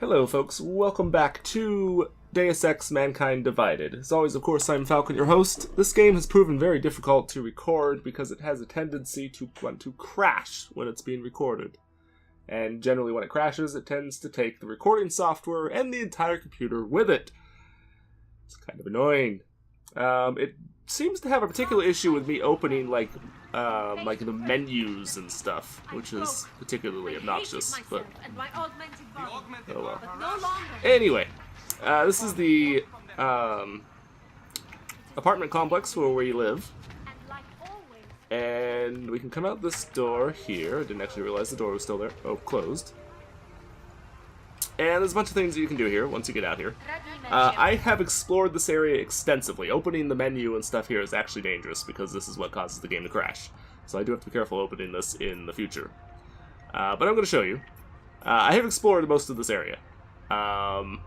Hello folks, welcome back to Deus Ex Mankind Divided. As always, of course, I'm Falcon, your host. This game has proven very difficult to record because it has a tendency to want to crash when it's being recorded. And generally when it crashes, it tends to take the recording software and the entire computer with it. It's kind of annoying. It seems to have a particular issue with me opening like the menus and stuff, which is particularly obnoxious, but oh well. Anyway, this is the apartment complex where we live, and we can come out this door here. I didn't actually realize the door was still there. Oh, closed. And there's a bunch of things that you can do here once you get out here. I have explored this area extensively. Opening the menu and stuff here is actually dangerous because this is what causes the game to crash. So I do have to be careful opening this in the future. But I'm going to show you. I have explored most of this area. Haven't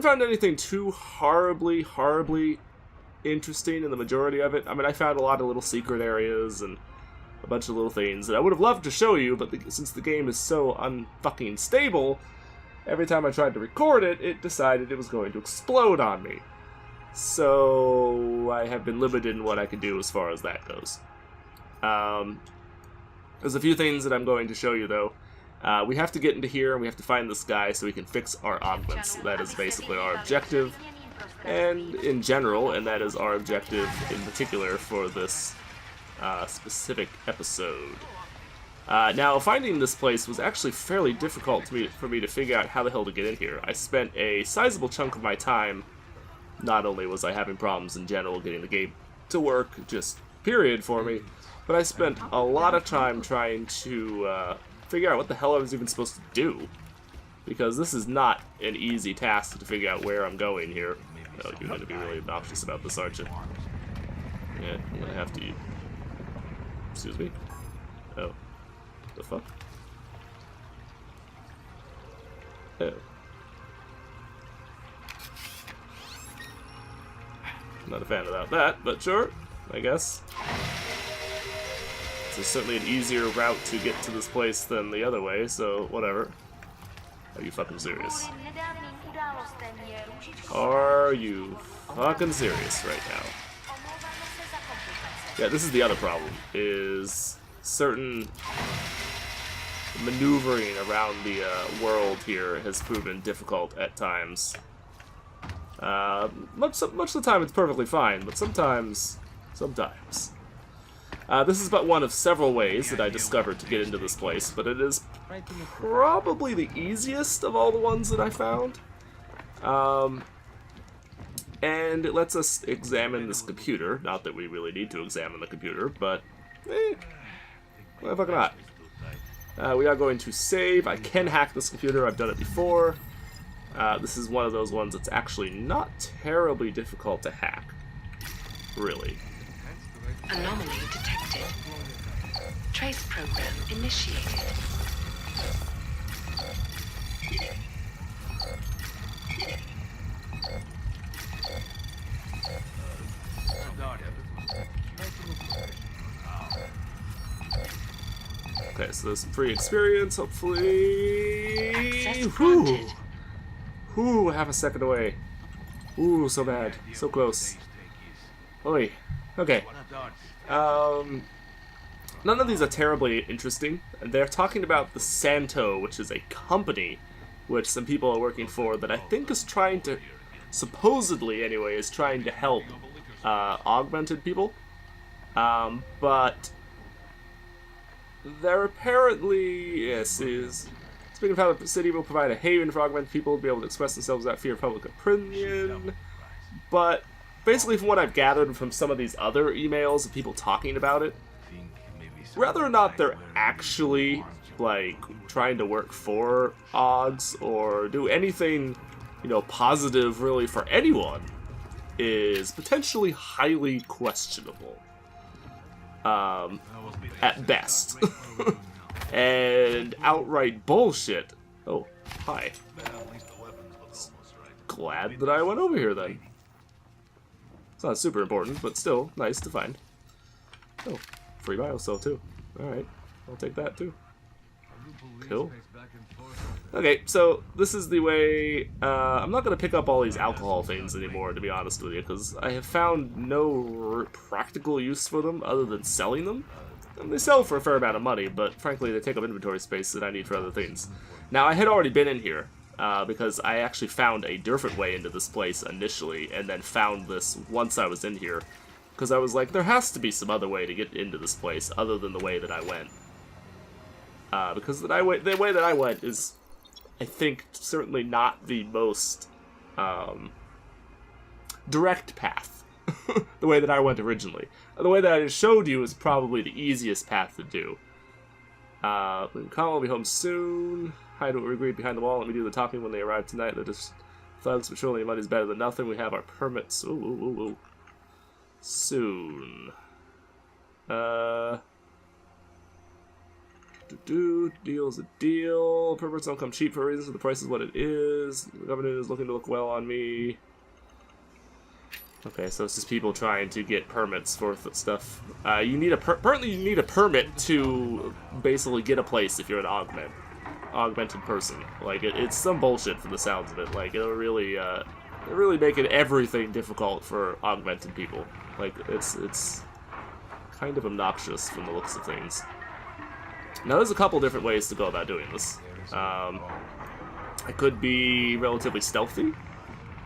found anything too horribly interesting in the majority of it. I mean, I found a lot of little secret areas and a bunch of little things that I would have loved to show you, but since the game is so unfucking stable, every time I tried to record it, it decided it was going to explode on me. So I have been limited in what I can do as far as that goes. There's a few things that I'm going to show you, though. We have to get into here, and we have to find this guy so we can fix our augments. That is basically our objective, and in general, and that is our objective in particular for this specific episode. Now, finding this place was actually fairly difficult for me to figure out how the hell to get in here. I spent a sizable chunk of my time. Not only was I having problems in general getting the game to work, just period for me, but I spent a lot of time trying to figure out what the hell I was even supposed to do. Because this is not an easy task to figure out where I'm going here. Oh, you're going to be really obnoxious about this, aren't you? Yeah, I'm going to have to... Excuse me? Oh. The fuck? Oh. Not a fan about that, but sure, I guess. This is certainly an easier route to get to this place than the other way, so whatever. Are you fucking serious? Are you fucking serious right now? Yeah, this is the other problem, is certain maneuvering around the world here has proven difficult at times. Much of the time it's perfectly fine, but sometimes. This is but one of several ways that I discovered to get into this place, but it is probably the easiest of all the ones that I found. And it lets us examine this computer. Not that we really need to examine the computer, but why the fuck not? We are going to save. I can hack this computer. I've done it before. This is one of those ones that's actually not terribly difficult to hack. Really. Anomaly detected. Trace program initiated. Okay, so there's some free experience, hopefully. Access granted. Ooh, half a second away. Ooh, so bad. So close. Oi. Okay. None of these are terribly interesting. They're talking about the Santo, which is a company which some people are working for that I think is trying to, supposedly anyway, is trying to help augmented people. But they're apparently, yes, speaking of how the city will provide a haven for augmented people to be able to express themselves without fear of public opinion. But basically, from what I've gathered from some of these other emails of people talking about it, whether or not they're actually, like, trying to work for Augs or do anything, positive really for anyone is potentially highly questionable. At best. And outright bullshit. Oh, hi. Glad that I went over here then. It's not super important, but still nice to find. Oh, free biocell too. Alright, I'll take that too. Cool. Okay, so this is the way. I'm not going to pick up all these alcohol things anymore, to be honest with you, because I have found no practical use for them other than selling them. And they sell for a fair amount of money, but frankly, they take up inventory space that I need for other things. Now, I had already been in here, because I actually found a different way into this place initially, and then found this once I was in here, because I was like, there has to be some other way to get into this place other than the way that I went. Because the way that I went is, I think, certainly not the most direct path. The way that I went originally. The way that I showed you is probably the easiest path to do. Colin will be home soon. Hide what we agreed behind the wall. Let me do the talking when they arrive tonight. They're just thugs, but surely money's better than nothing. We have our permits. Ooh. Soon. Deal's a deal. Permits don't come cheap for a reason, so the price is what it is. The government is looking to look well on me. Okay, so it's just people trying to get permits for stuff. You need apparently you need a permit to basically get a place if you're an augmented person. Like it's some bullshit from the sounds of it. Like it'll really making everything difficult for augmented people. Like it's kind of obnoxious from the looks of things. Now there's a couple different ways to go about doing this. I could be relatively stealthy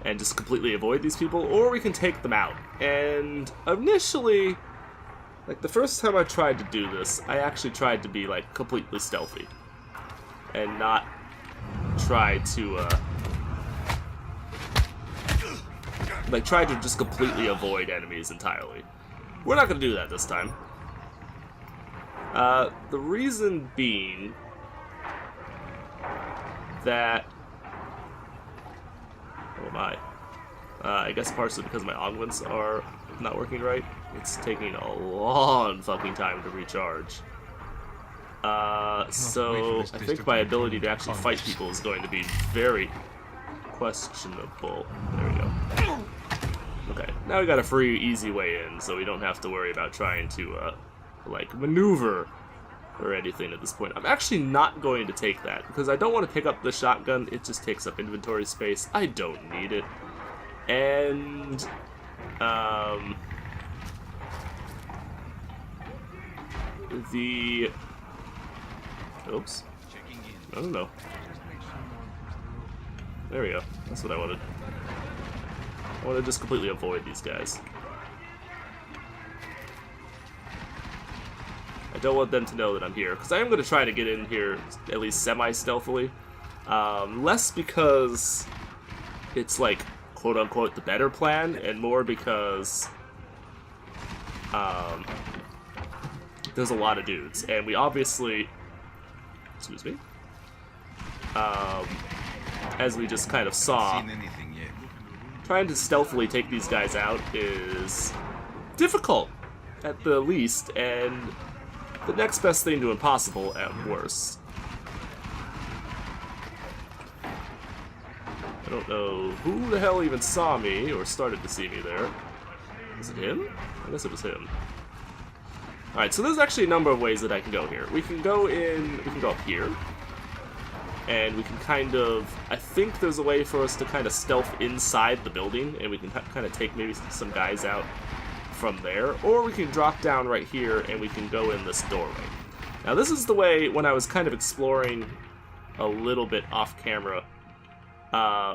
and just completely avoid these people, or we can take them out. And initially, like the first time I tried to do this, I actually tried to be like completely stealthy and not try to try to just completely avoid enemies entirely. We're not going to do that this time. The reason being that... Oh my. I guess partially because my augments are not working right. It's taking a long fucking time to recharge. So I think my ability to actually fight people is going to be very questionable. There we go. Okay, now we got a free, easy way in, so we don't have to worry about trying to, like, maneuver or anything at this point. I'm actually not going to take that, because I don't want to pick up the shotgun. It just takes up inventory space. I don't need it. And, oops. I don't know. There we go. That's what I wanted. I want to just completely avoid these guys. I don't want them to know that I'm here, because I am going to try to get in here at least semi-stealthily. Less because it's like, quote-unquote, the better plan, and more because there's a lot of dudes, and we obviously... Excuse me. As we just kind of saw, trying to stealthily take these guys out is difficult, at the least, and the next best thing to impossible at worst. I don't know who the hell even saw me, or started to see me there. Is it him? I guess it was him. Alright, so there's actually a number of ways that I can go here. We can go up here. And we can kind of... I think there's a way for us to kind of stealth inside the building, and we can kind of take maybe some guys out from there. Or we can drop down right here, and we can go in this doorway. Now this is the way, when I was kind of exploring a little bit off camera,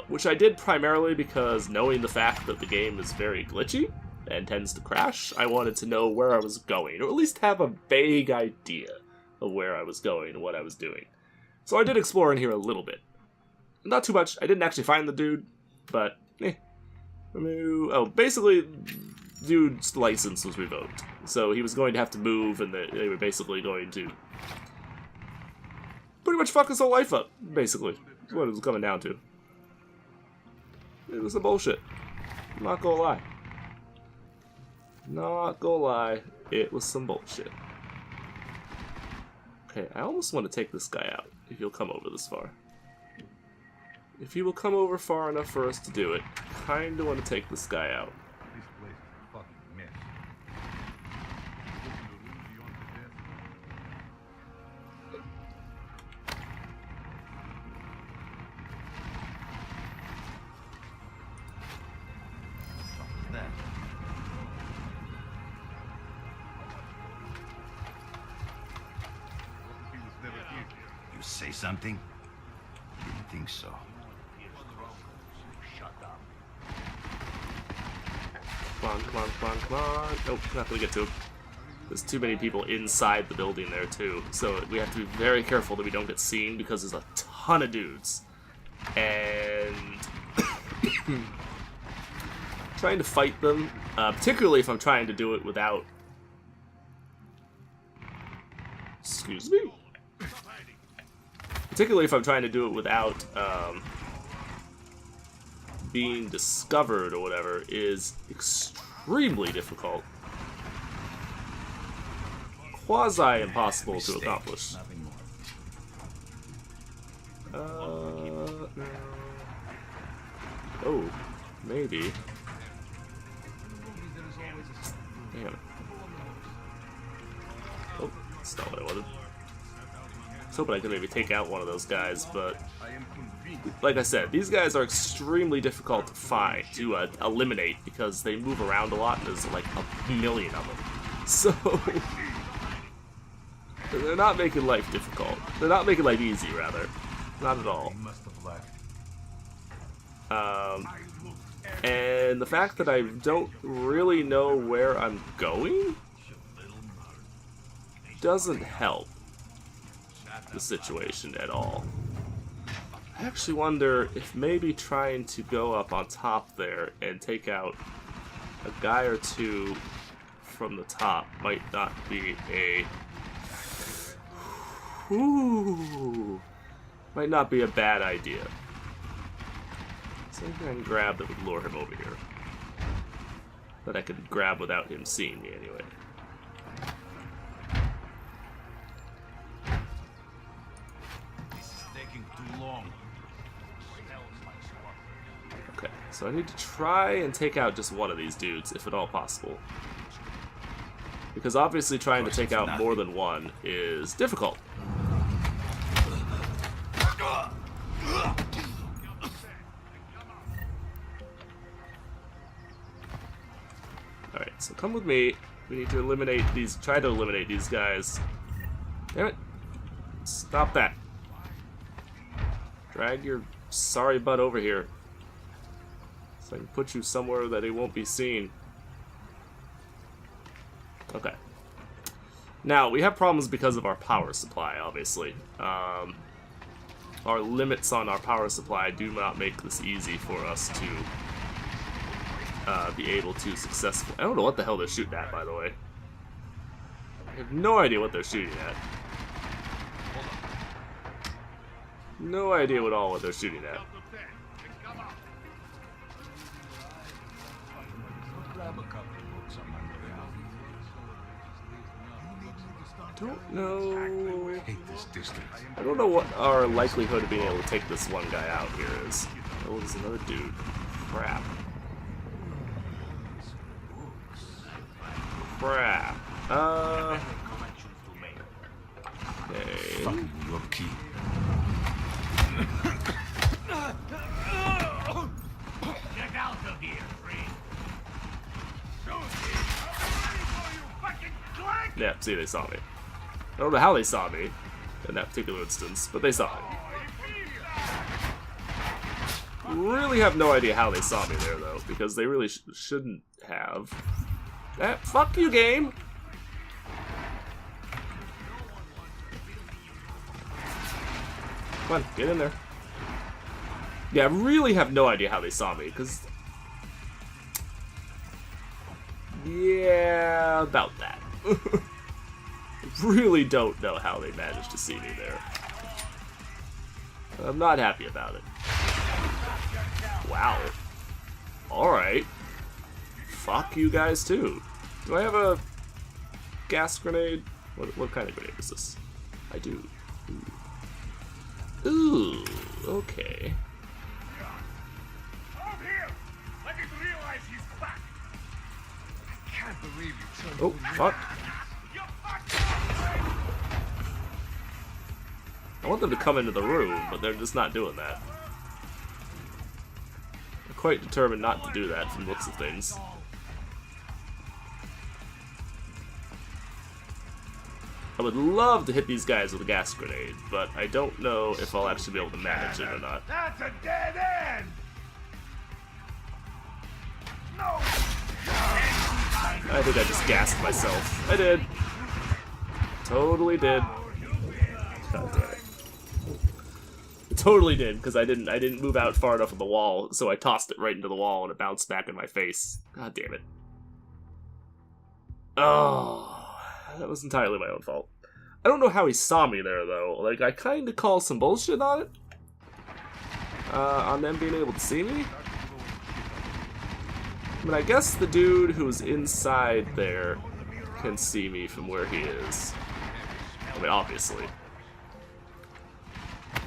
which I did primarily because knowing the fact that the game is very glitchy and tends to crash, I wanted to know where I was going, or at least have a vague idea of where I was going and what I was doing. So I did explore in here a little bit. Not too much. I didn't actually find the dude, but oh, basically, dude's license was revoked. So he was going to have to move, and they were basically going to pretty much fuck his whole life up, basically. That's what it was coming down to. It was some bullshit. I'm not gonna lie. Not gonna lie, it was some bullshit. Okay, I almost want to take this guy out, if he'll come over this far. If he will come over far enough for us to do it, kinda want to take this guy out. This place is a fucking mess. say something? Didn't think so. Come on, come on, come on, come on. Nope, not gonna get to him. There's too many people inside the building there, too. So we have to be very careful that we don't get seen because there's a ton of dudes. And trying to fight them, particularly if I'm trying to do it without... Excuse me? Particularly if I'm trying to do it without being discovered or whatever, is extremely difficult. Quasi-impossible to accomplish. No. Oh, maybe. Damn it. Oh, that's not what I wanted. I was hoping I could maybe take out one of those guys, but like I said, these guys are extremely difficult to find, to eliminate, because they move around a lot and there's like a million of them. So, they're not making life difficult. They're not making life easy, rather. Not at all. And the fact that I don't really know where I'm going doesn't help the situation at all. I actually wonder if maybe trying to go up on top there and take out a guy or two from the top might not be a... might not be a bad idea. So I can grab that would lure him over here. That I could grab without him seeing me anyway. This is taking too long. Okay, so I need to try and take out just one of these dudes, if at all possible. Because obviously trying to take out more than one is difficult. Alright, so come with me. We need to eliminate these, try to eliminate these guys. Damn it. Stop that. Drag your sorry butt over here. So I can put you somewhere that it won't be seen. Okay. Now, we have problems because of our power supply, obviously. Our limits on our power supply do not make this easy for us to be able to successfully... I don't know what the hell they're shooting at, by the way. I have no idea what they're shooting at. No idea at all what they're shooting at. Don't know. I don't know what our likelihood of being able to take this one guy out here is. Oh, there's another dude. Crap. Crap. Okay. Fucking rookie. Get out of here, Free. Yeah, see, they saw me. I don't know how they saw me in that particular instance, but they saw me. Really have no idea how they saw me there, though, because they really shouldn't have. Fuck you, game! Come on, get in there. Yeah, I really have no idea how they saw me, because... Yeah, about that. Really don't know how they managed to see me there. I'm not happy about it. Wow. Alright. Fuck you guys too. Do I have a gas grenade? What kind of grenade is this? I do. Ooh, okay. I didn't realize he's back. I can't believe you turned Oh, fuck. I want them to come into the room, but they're just not doing that. They're quite determined not to do that from the looks of things. I would love to hit these guys with a gas grenade, but I don't know if I'll actually be able to manage it or not. That's a dead end! No! I think I just gassed myself. I did. Totally did. God damn it. I totally did, because I didn't move out far enough of the wall, so I tossed it right into the wall and it bounced back in my face. God damn it. Oh, that was entirely my own fault. I don't know how he saw me there, though. Like, I kind of call some bullshit on it. On them being able to see me. I mean, I guess the dude who's inside there can see me from where he is. I mean, obviously.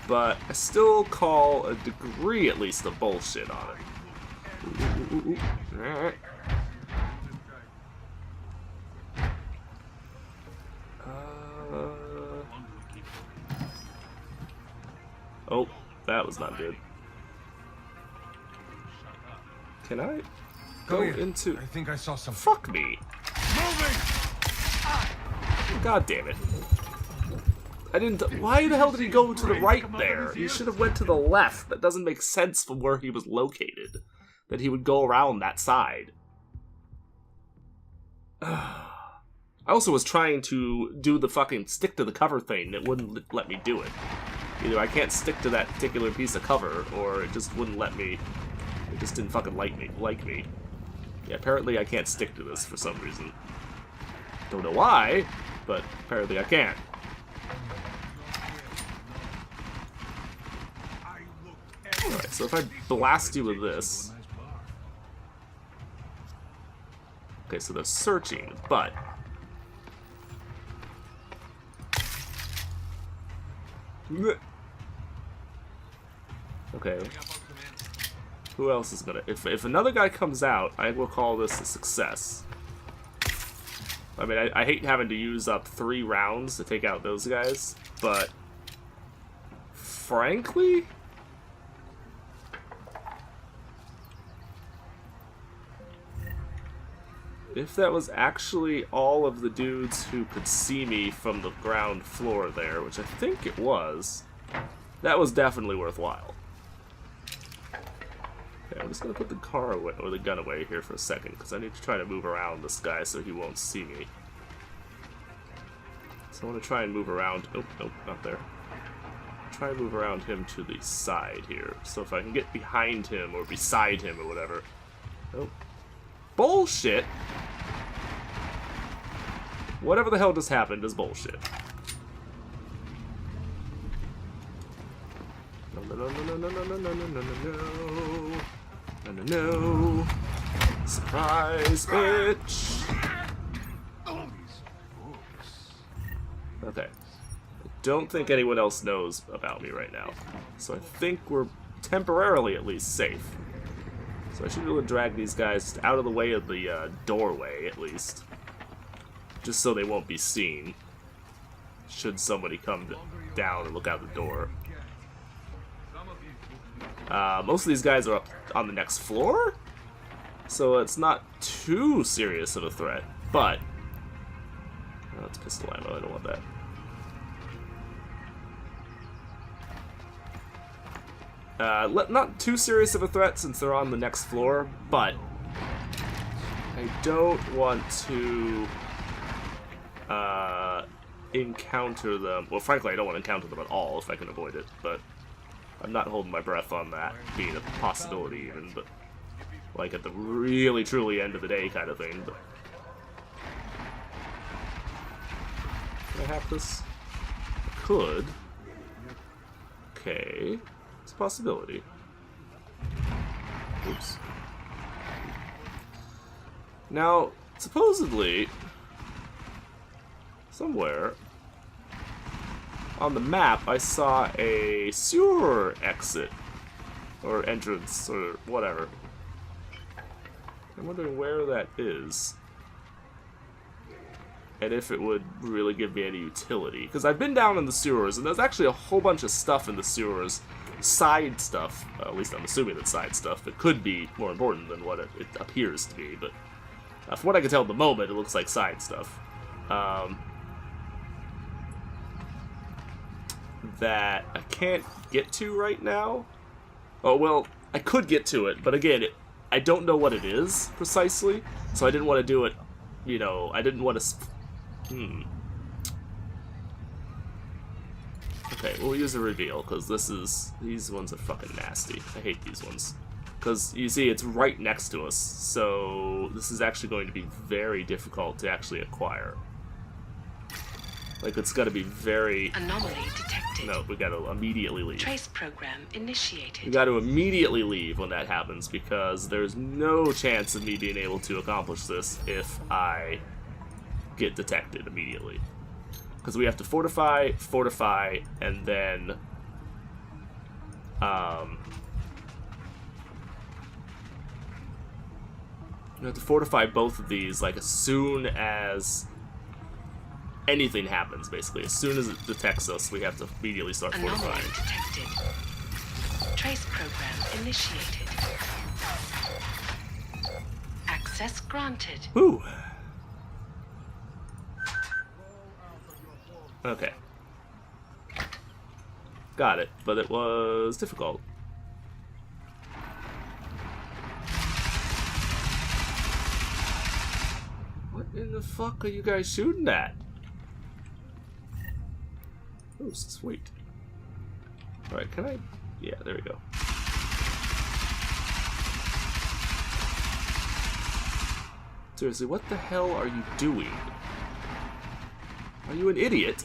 But I still call a degree, at least, of bullshit on it. Ooh. Alright. Oh, that was not good. Can I go into... I think I saw some... Fuck me! Moving! God damn it. I didn't... Why the hell did he go to the right there? He should have went to the left. That doesn't make sense from where he was located. That he would go around that side. I also was trying to do the fucking stick to the cover thing that wouldn't let me do it. Either I can't stick to that particular piece of cover, or it just wouldn't let me. It just didn't fucking like me. Yeah, apparently I can't stick to this for some reason. Don't know why, but apparently I can't. Alright, so if I blast you with this... Okay, so they're searching, but... Okay. Who else is gonna... If another guy comes out, I will call this a success. I mean, I hate having to use up 3 rounds to take out those guys, but... Frankly... If that was actually all of the dudes who could see me from the ground floor there, which I think it was, that was definitely worthwhile. Okay, I'm just gonna put the car away, or the gun away here for a second, because I need to try to move around this guy so he won't see me. So I want to try and move around. Oh, nope, not there. Try and move around him to the side here. So if I can get behind him or beside him or whatever. Oh. Bullshit! Whatever the hell just happened is bullshit. No, no, no, no, no, no, no, no, no, no, no, no, no, no. Surprise, bitch! Okay. I don't think anyone else knows about me right now. So I think we're temporarily at least safe. So I should be able to drag these guys out of the way of the doorway, at least. Just so they won't be seen. Should somebody come down and look out the door. Most of these guys are up on the next floor? So it's not too serious of a threat, but... Oh, it's pistol ammo, I don't want that. Not too serious of a threat since they're on the next floor, but I don't want to encounter them. Well, frankly, I don't want to encounter them at all if I can avoid it, but I'm not holding my breath on that being a possibility even, but like at the really, truly end of the day kind of thing. But can I have this? I could. Okay. It's a possibility. Oops. Now, supposedly, somewhere on the map, I saw a sewer exit, or entrance, or whatever. I'm wondering where that is, and if it would really give me any utility. Because I've been down in the sewers, and there's actually a whole bunch of stuff in the sewers, side stuff, at least I'm assuming it's side stuff, that could be more important than what it appears to be, but from what I can tell at the moment, it looks like side stuff. that I can't get to right now. Oh, well, I could get to it, but again, I don't know what it is precisely, so I didn't want to do it, you know, I didn't want to... Okay, we'll use a reveal, because these ones are fucking nasty. I hate these ones. Because, you see, it's right next to us, so this is actually going to be very difficult to actually acquire. Like, it's gotta be very... Anomaly detected. No, we gotta immediately leave. Trace program initiated. We gotta immediately leave when that happens, because there's no chance of me being able to accomplish this if I get detected immediately. Because we have to fortify, and then... we have to fortify both of these, like, as soon as anything happens, basically. As soon as it detects us, we have to immediately start fortifying. Anomaly detected. Trace program initiated. Access granted. Whew. Okay. Got it, but it was difficult. What in the fuck are you guys shooting at? Oh, sweet. Alright, can I... Yeah, there we go. Seriously, what the hell are you doing? Are you an idiot?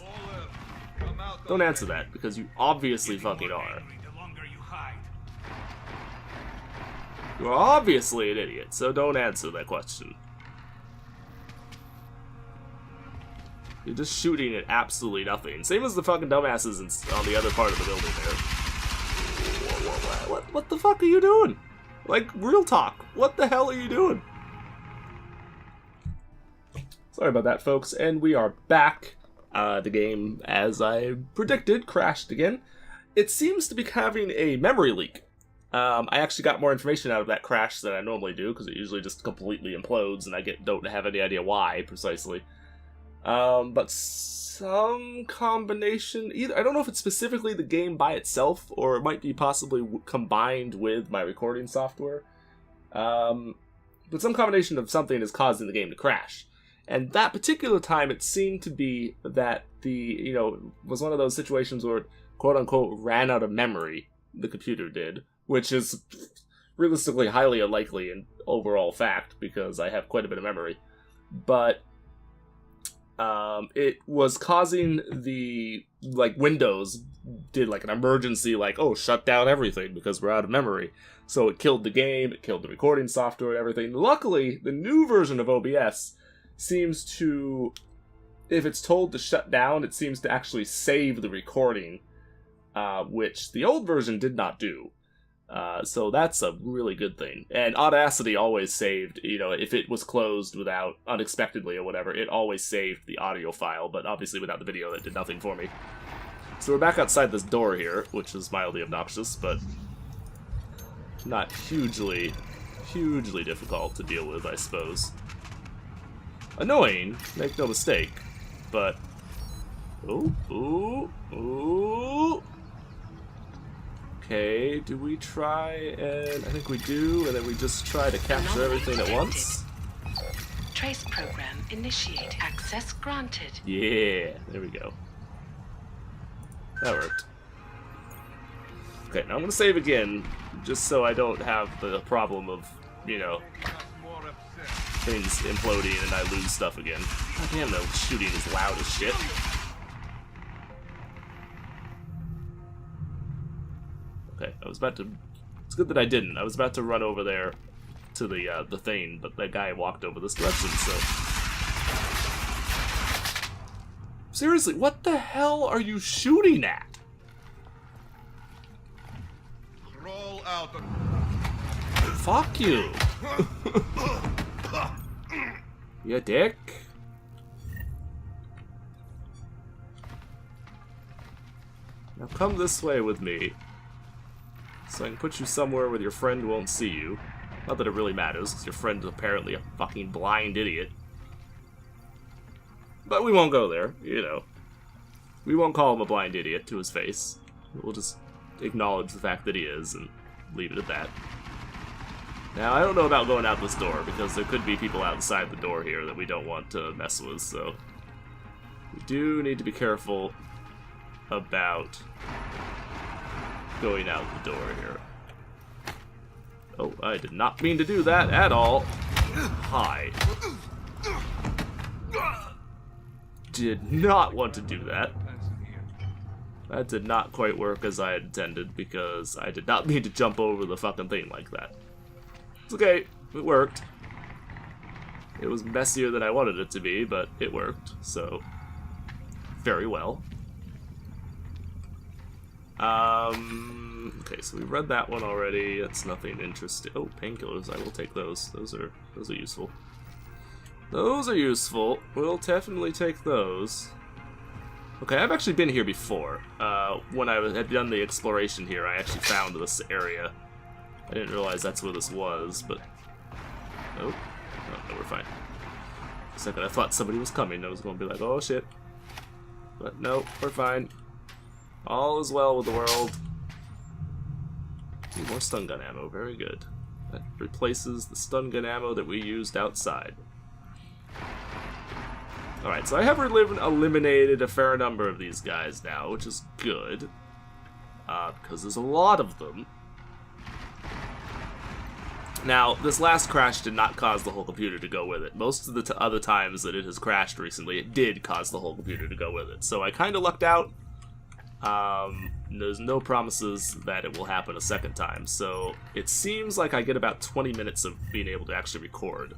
Don't answer that, because you obviously fucking are. You are obviously an idiot, so don't answer that question. You're just shooting at absolutely nothing. Same as the fucking dumbasses on the other part of the building there. What the fuck are you doing? Like, real talk. What the hell are you doing? Sorry about that, folks. And we are back. The game, as I predicted, crashed again. It seems to be having a memory leak. I actually got more information out of that crash than I normally do, because it usually just completely implodes, and I don't have any idea why, precisely. But some combination, I don't know if it's specifically the game by itself, or it might be possibly combined with my recording software. But some combination of something is causing the game to crash. And that particular time, it seemed to be that was one of those situations where it, quote-unquote, ran out of memory, the computer did, which is realistically highly unlikely in overall fact, because I have quite a bit of memory. But it was causing the, Windows did, an emergency, shut down everything because we're out of memory. So it killed the game, it killed the recording software and everything. Luckily, the new version of OBS seems to, if it's told to shut down, it seems to actually save the recording, which the old version did not do. So that's a really good thing. And Audacity always saved, if it was closed without, unexpectedly or whatever, it always saved the audio file, but obviously without the video that did nothing for me. So we're back outside this door here, which is mildly obnoxious, but not hugely difficult to deal with, I suppose. Annoying, make no mistake, but... Ooh. Okay, do we try and... I think we do, and then we just try to capture everything at once? Trace program initiate. Access granted. Yeah, there we go. That worked. Okay, now I'm gonna save again, just so I don't have the problem of, things imploding and I lose stuff again. God damn, the shooting is loud as shit. Okay, I was about to... It's good that I didn't. I was about to run over there to the thing, but that guy walked over this direction, so... Seriously, what the hell are you shooting at? Roll out the... Fuck you. You dick. Now come this way with me, so I can put you somewhere where your friend won't see you. Not that it really matters, because your friend is apparently a fucking blind idiot. But we won't go there, We won't call him a blind idiot to his face. We'll just acknowledge the fact that he is and leave it at that. Now, I don't know about going out this door, because there could be people outside the door here that we don't want to mess with, so... We do need to be careful about going out the door here. Oh, I did not mean to do that at all. Hi. Did not want to do that. That did not quite work as I had intended, because I did not mean to jump over the fucking thing like that. It's okay, it worked. It was messier than I wanted it to be, but it worked, so... Very well. Okay, so we read that one already. That's nothing interesting. Oh, painkillers, I will take those. Those are useful. Those are useful. We'll definitely take those. Okay, I've actually been here before. When I had done the exploration here, I actually found this area. I didn't realize that's where this was, but... Oh, no, we're fine. For a second, I thought somebody was coming. I was going to be like, oh shit. But no, we're fine. All is well with the world. Ooh, more stun gun ammo, very good. That replaces the stun gun ammo that we used outside. Alright, so I have eliminated a fair number of these guys now, which is good. Because there's a lot of them. Now, this last crash did not cause the whole computer to go with it. Most of the other times that it has crashed recently, it did cause the whole computer to go with it. So I kind of lucked out. There's no promises that it will happen a second time. So it seems like I get about 20 minutes of being able to actually record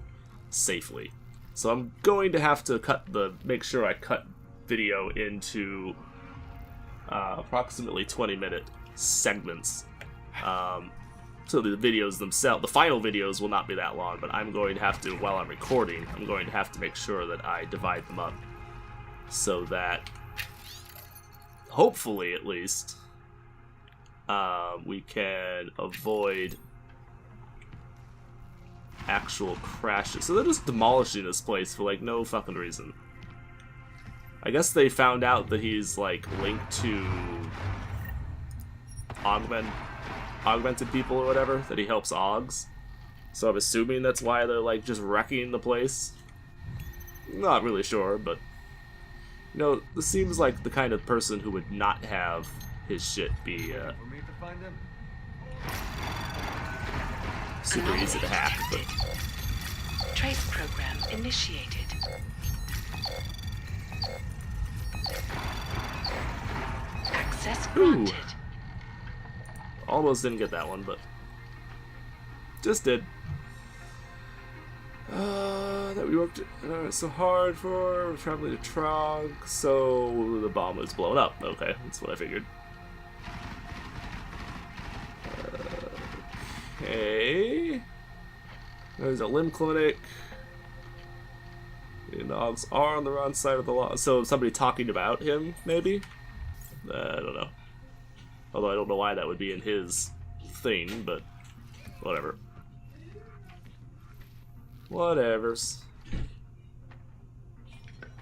safely. So I'm going to have to make sure I cut video into approximately 20-minute segments. So the videos themselves, the final videos will not be that long, but I'm going to have to, while I'm recording, I'm going to have to make sure that I divide them up so that, hopefully at least, we can avoid actual crashes. So they're just demolishing this place for, like, no fucking reason. I guess they found out that he's, like, linked to augmented people or whatever, that he helps Augs. So I'm assuming that's why they're, like, just wrecking the place. Not really sure, but... You know, this seems like the kind of person who would not have his shit be, super easy to hack, but... Trace program initiated. Access granted. Ooh. Almost didn't get that one, but just did. That we worked so hard for, traveling to Trog, so the bomb was blown up. Okay, that's what I figured. Okay. There's a limb clinic. The Augs are on the wrong side of the law. So somebody talking about him, maybe? I don't know. Although I don't know why that would be in his thing, but whatever. Whatevers.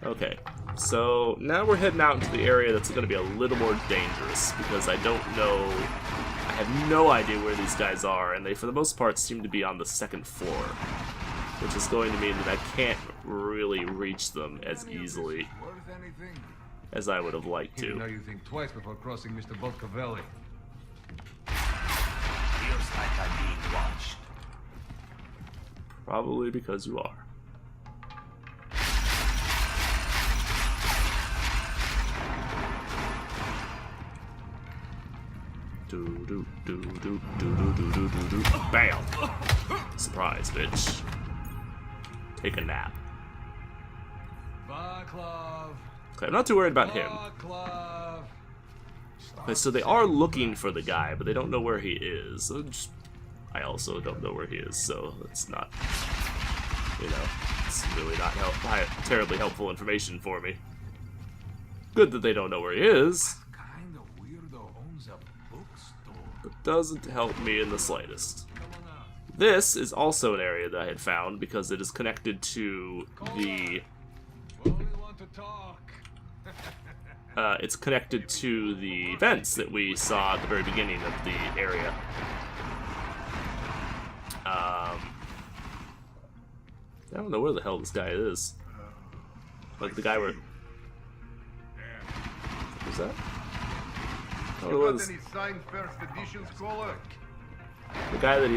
Okay, so now we're heading out into the area that's going to be a little more dangerous, because I don't know... I have no idea where these guys are, and they, for the most part, seem to be on the second floor. Which is going to mean that I can't really reach them as easily as I would have liked to. You know you think twice before crossing Mr. Boltcavelli. Feels like I'm being watched. Probably because you are. Bam! Surprise, bitch. Take a nap. Okay, I'm not too worried about him. Okay, so they are looking for the guy, but they don't know where he is. I also don't know where he is, so it's not, you know, it's really not terribly helpful information for me. Good that they don't know where he is. Kind of weirdo owns a bookstore. But doesn't help me in the slightest. This is also an area that I had found because it is connected to the... Well, we want to talk. it's connected to the vents that we saw at the very beginning of the area. I don't know where the hell this guy is. Like the guy where... Who's that? I don't know where this... Any signed first edition, Scholar? The guy that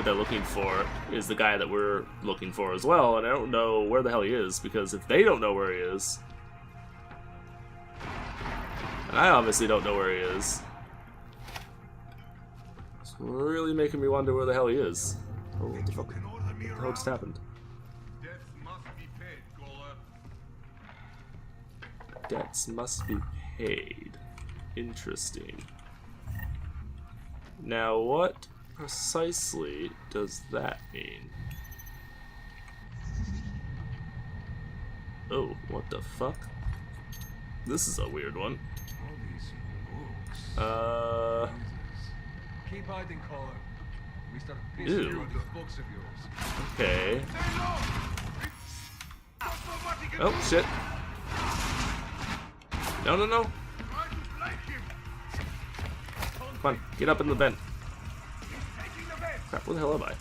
they're looking for is the guy that we're looking for as well, and I don't know where the hell he is, because if they don't know where he is, and I obviously don't know where he is, it's really making me wonder where the hell he is. Oh, what the fuck? What the hell just happened? Debts must be paid, Scholar. Debts must be paid. Interesting. Now, what precisely does that mean? Oh, what the fuck? This is a weird one. All these books. Keep hiding, Caller. We start pissing Ew. through these books of yours. Okay. Oh, shit. No, no, no. Come on, get up in the vent. Crap, where the hell am I?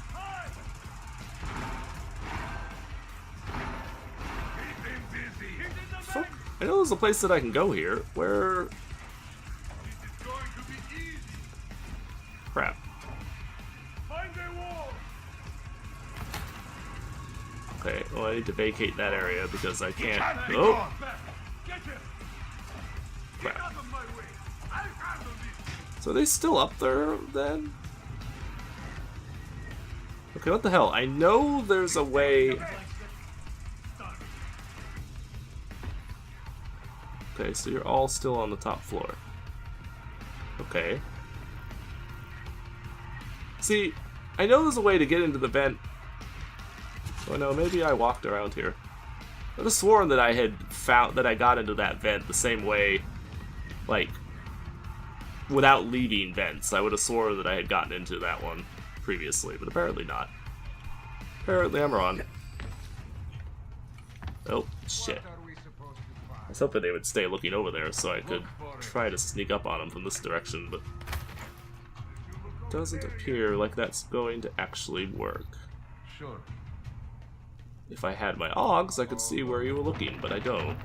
Fuck. I know there's a place that I can go here. Where... Crap. Okay, well I need to vacate that area because I can't... Oh! Crap. So are they still up there, then? Okay, what the hell? I know there's a way... Okay, so you're all still on the top floor. Okay. See, I know there's a way to get into the vent. Oh no, maybe I walked around here. I could have sworn that I had found that I got into that vent the same way, like, without leaving vents. I would have sworn that I had gotten into that one previously, but apparently not. Apparently I'm wrong. Oh, shit. I was hoping they would stay looking over there so I could try to sneak up on them from this direction, but it doesn't appear like that's going to actually work. Sure. If I had my Augs, I could see where you were looking, but I don't.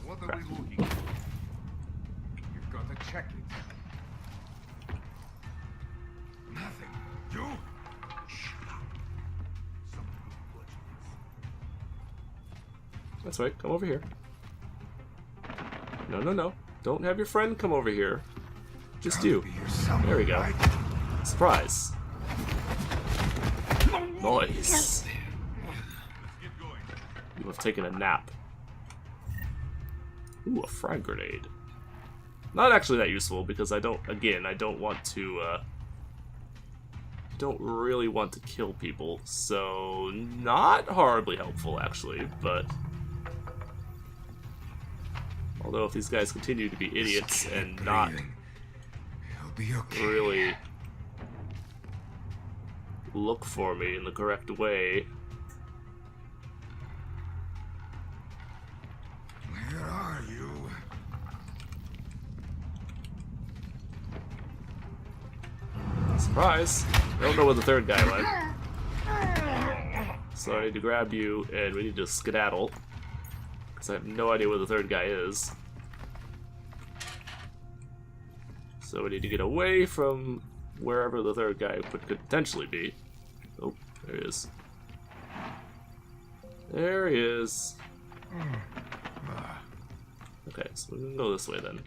What are we looking for? You've got to check it. Nothing. You? That's right, come over here. No, no, no. Don't have your friend come over here. Just you. There we go. Surprise. Nice. You have taken a nap. Ooh, a frag grenade. Not actually that useful because I don't want to, don't really want to kill people, so not horribly helpful actually, but although if these guys continue to be idiots and not really look for me in the correct way. Where are you? Surprise! I don't know where the third guy went. So I need to grab you and we need to skedaddle. Because I have no idea where the third guy is. So we need to get away from wherever the third guy could potentially be. Oh, there he is. There he is. Okay, so we can go this way then.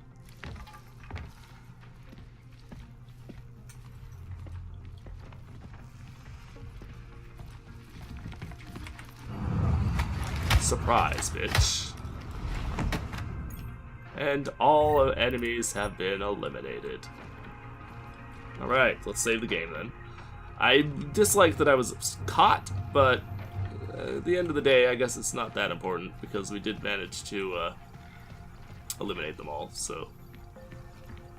Surprise, bitch. And all enemies have been eliminated. Alright, let's save the game then. I dislike that I was caught, but at the end of the day, I guess it's not that important because we did manage to eliminate them all, so.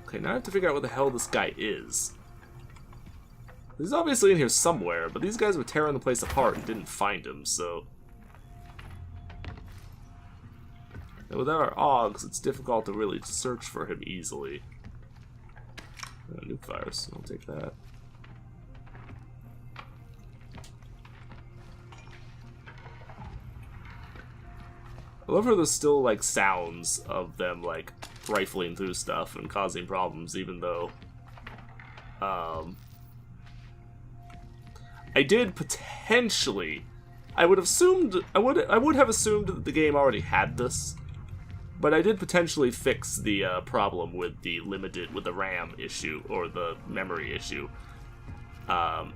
Okay, now I have to figure out what the hell this guy is. He's obviously in here somewhere, but these guys were tearing the place apart and didn't find him, so... And without our Augs, it's difficult to really search for him easily. Nuke virus, I'll take that. I love how there's still, like, sounds of them, like, rifling through stuff and causing problems, even though... I did potentially... I would have assumed... I would have assumed that the game already had this, but I did potentially fix the problem with the RAM issue, or the memory issue.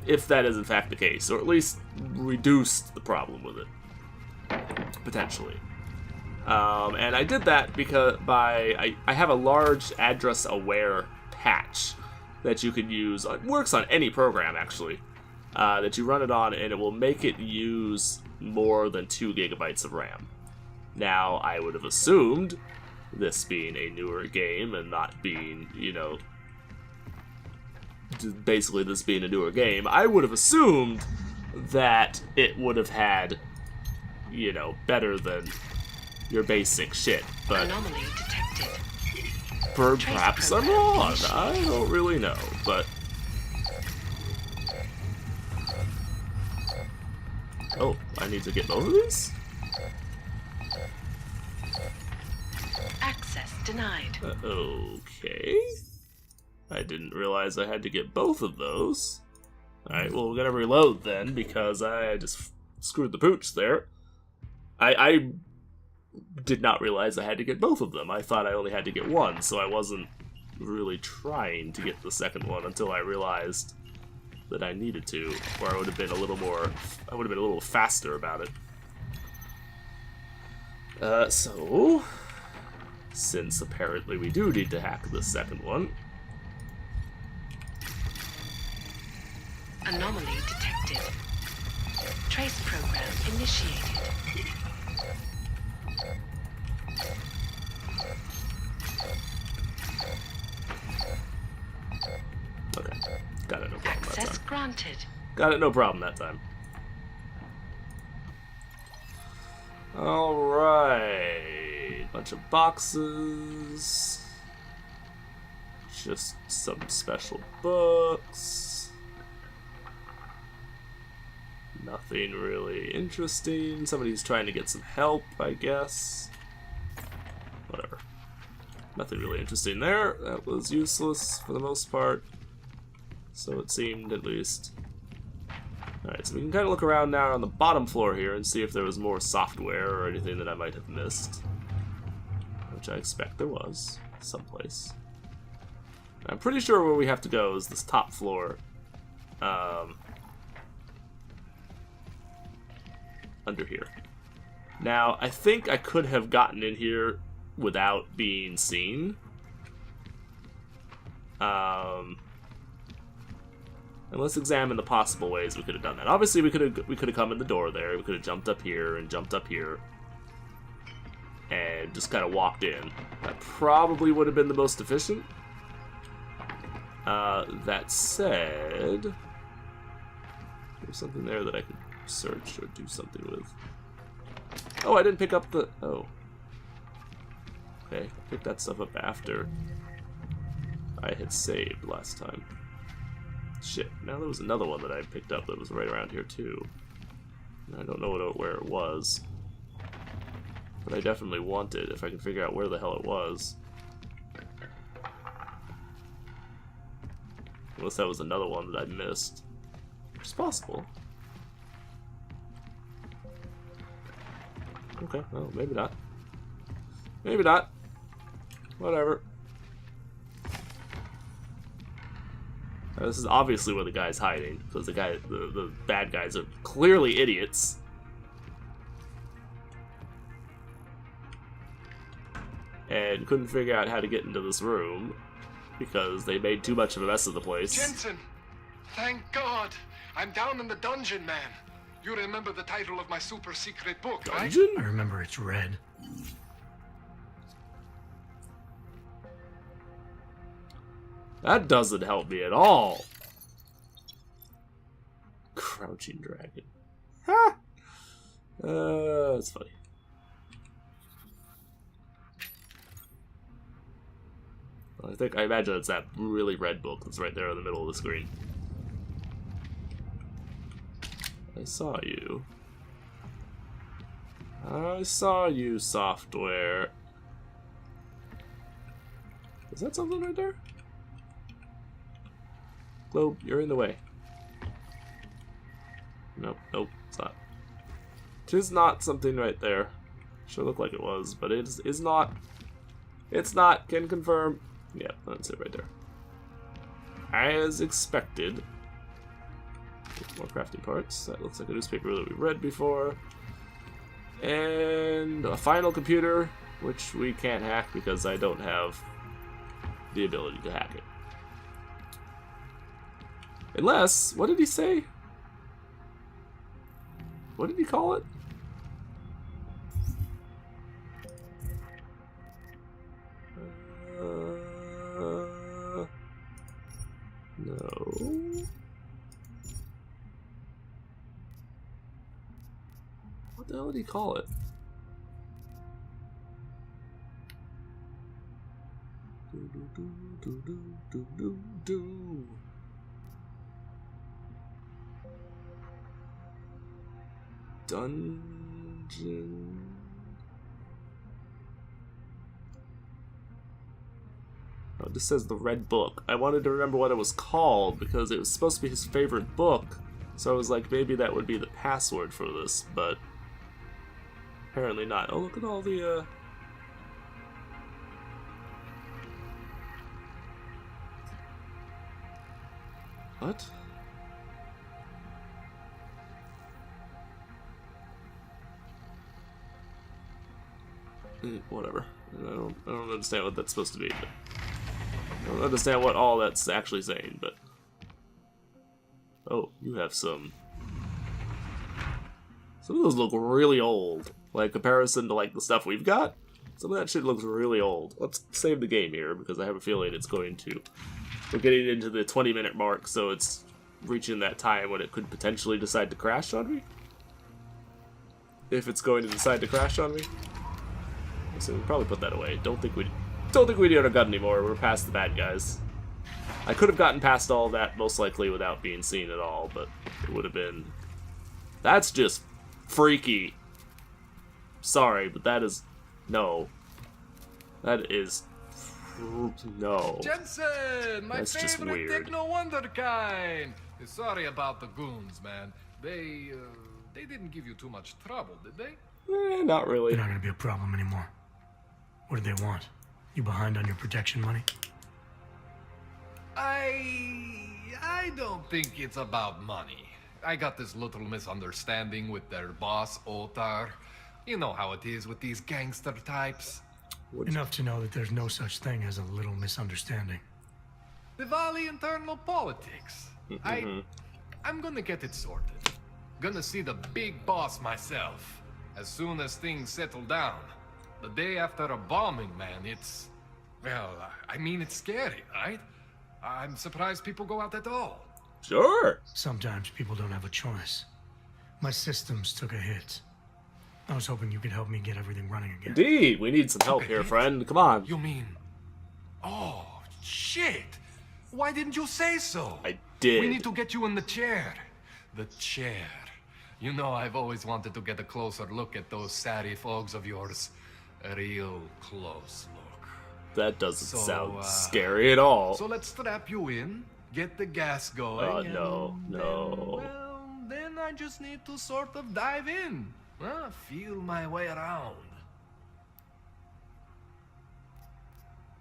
If that is in fact the case, or at least reduced the problem with it. Potentially. And I did that because I have a large address aware patch that you can use. It works on any program actually, that you run it on, and it will make it use more than 2 gigabytes of RAM. Now, I would have assumed, this being a newer game and not being, you know, basically this being a newer game, I would have assumed that it would have had, you know, better than your basic shit, but Anomaly detected. perhaps I'm wrong. I don't really know, but... Oh, I need to get both of these? Access denied. Okay. I didn't realize I had to get both of those. Alright, well, we're gonna reload then, because I just screwed the pooch there. I did not realize I had to get both of them. I thought I only had to get one, so I wasn't really trying to get the second one until I realized that I needed to, or I would have been a little more, I would have been a little faster about it. So, since apparently we do need to hack the second one. Anomaly detected. Trace program initiated. Okay, got it, no problem that Access time. granted. Got it, no problem that time. Alright, bunch of boxes. Just some special books. Nothing really interesting. Somebody's trying to get some help, I guess. Whatever. Nothing really interesting there. That was useless for the most part. So it seemed, at least. Alright, so we can kind of look around now on the bottom floor here and see if there was more software or anything that I might have missed. Which I expect there was, someplace. I'm pretty sure where we have to go is this top floor. Under here. Now, I think I could have gotten in here without being seen. And let's examine the possible ways we could have done that. Obviously, we could have come in the door there. We could have jumped up here and jumped up here, and just kind of walked in. That probably would have been the most efficient. That said, there's something there that I could search or do something with. Oh, I didn't pick up the... Oh. Okay, pick that stuff up after I had saved last time. Shit, now there was another one that I picked up that was right around here too. I don't know where it was, but I definitely want it if I can figure out where the hell it was. Unless that was another one that I missed. It's possible. Okay, well, maybe not. Maybe not. Whatever. This is obviously where the guy's hiding, because the bad guys are clearly idiots. And couldn't figure out how to get into this room, because they made too much of a mess of the place. Jensen! Thank God! I'm down in the dungeon, man. You remember the title of my super secret book, right? Dungeon? I remember it's red. That doesn't help me at all. Crouching dragon. Ha! That's funny. I imagine it's that really red book that's right there in the middle of the screen. I saw you. I saw you, software. Is that something right there? Globe, you're in the way. Nope, nope, it's not. Tis not something right there. Sure looked like it was, but it is not. It's not, can confirm. Yeah, that's it right there. As expected. More crafting parts. That looks like a newspaper that we read before. And a final computer, which we can't hack because I don't have the ability to hack it. Unless, what did he say? What did he call it? No. What the hell did he call it? Do. Dungeon. Oh, this says the Red Book. I wanted to remember what it was called because it was supposed to be his favorite book. So I was like, maybe that would be the password for this, but apparently not. Oh, look at all the, What? Whatever. I don't understand what that's supposed to be, but I don't understand what all that's actually saying, but oh, you have some of those look really old. Like comparison to like the stuff we've got. Some of that shit looks really old. Let's save the game here because I have a feeling it's going to. We're getting into the 20-minute mark, so it's reaching that time when it could potentially decide to crash on me. If it's going to decide to crash on me. So we'll probably put that away. Don't think we need our gun anymore. We're past the bad guys. I could have gotten past all that most likely without being seen at all, but it would have been. That's just freaky. Sorry, but that is no. That is no. Jensen, my That's just favorite weird. techno wonderkind. Sorry about the goons, man. They didn't give you too much trouble, did they? Not really. You're not gonna be a problem anymore. What do they want? You behind on your protection money? I don't think it's about money. I got this little misunderstanding with their boss, Otar. You know how it is with these gangster types. Enough to know that there's no such thing as a little misunderstanding. Diwali internal politics. I'm gonna get it sorted. Gonna see the big boss myself. As soon as things settle down. The day after a bombing, man, it's... Well, I mean, it's scary, right? I'm surprised people go out at all. Sure. Sometimes people don't have a choice. My systems took a hit. I was hoping you could help me get everything running again. Indeed, we need some help here, friend. Come on. You mean... Oh, shit! Why didn't you say so? I did. We need to get you in the chair. The chair. You know, I've always wanted to get a closer look at those serif Augs of yours. A real close look. That doesn't So, sound scary at all. So let's strap you in, get the gas going, and no. well, then I just need to sort of dive in. Feel my way around.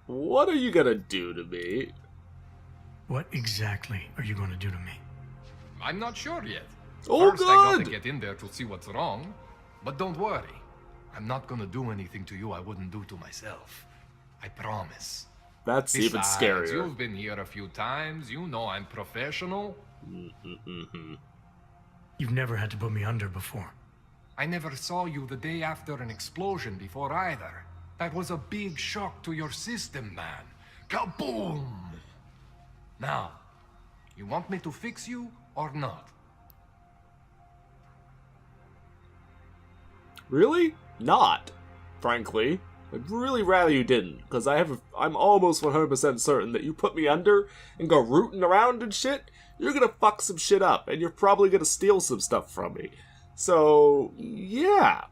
What are you gonna do to me? What exactly are you going to do to me? I'm not sure yet. Oh, First, I gotta good. get in there to see what's wrong. But don't worry. I'm not gonna do anything to you I wouldn't do to myself. I promise. That's even Besides, scarier. You've been here a few times. You know I'm professional. You've never had to put me under before. I never saw you the day after an explosion before either. That was a big shock to your system, man. Kaboom! Now, you want me to fix you or not? Really? Not, frankly. I'd really rather you didn't, because I'm almost 100% certain that you put me under and go rooting around and shit, you're gonna fuck some shit up, and you're probably gonna steal some stuff from me. So, yeah.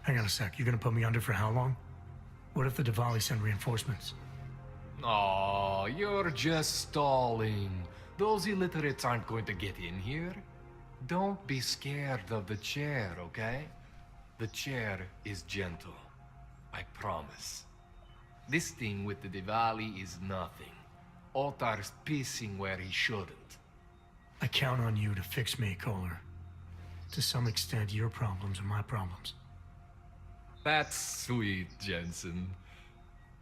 Hang on a sec. You're gonna put me under for how long? What if the Diwali send reinforcements? Oh, you're just stalling. Those illiterates aren't going to get in here. Don't be scared of the chair, okay? The chair is gentle. I promise. This thing with the Diwali is nothing. Otar's pissing where he shouldn't. I count on you to fix me, Kohler. To some extent, your problems are my problems. That's sweet, Jensen.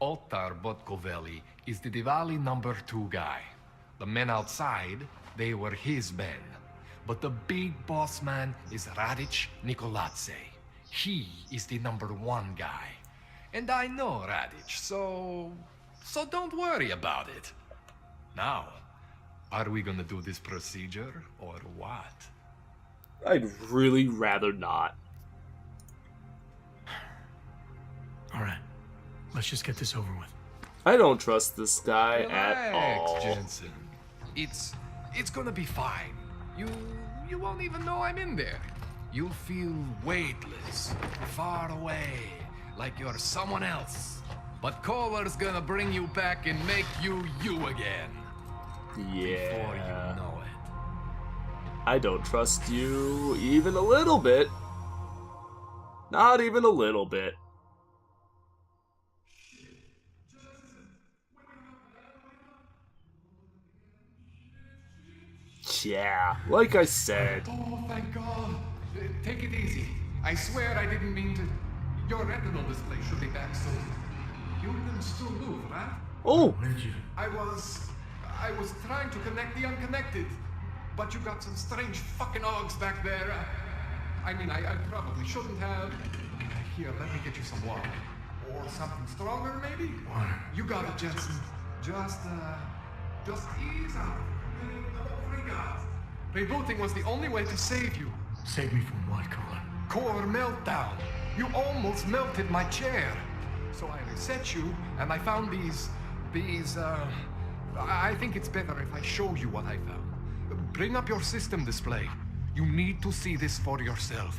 Otar Botkovelli is the Diwali #2 guy. The men outside, they were his men. But the big boss man is Radic Nikoladze. He is the #1 guy. And I know Radic, so don't worry about it. Now, are we gonna do this procedure, or what? I'd really rather not. Alright, let's just get this over with. I don't trust this guy at Relax, all. Jensen. It's gonna be fine. You won't even know I'm in there. You'll feel weightless, far away, like you're someone else. But Kohler's gonna bring you back and make you you again. Before you Yeah. know it. I don't trust you even a little bit. Not even a little bit. Yeah, like I said. Oh, thank God. Take it easy. I swear I didn't mean to. Your retinal display should be back soon. You can still move, right? Oh, I was trying to connect the unconnected, but you got some strange fucking Augs back there. I mean, I probably shouldn't have. Here, let me get you some water. Or something stronger, maybe? Water. You got it, Jensen. Just ease out. Don't freak out. Rebooting was the only way to save you. Save me from what, Kohler? Core meltdown. You almost melted my chair. So I reset you, and I found these, I think it's better if I show you what I found. Bring up your system display. You need to see this for yourself.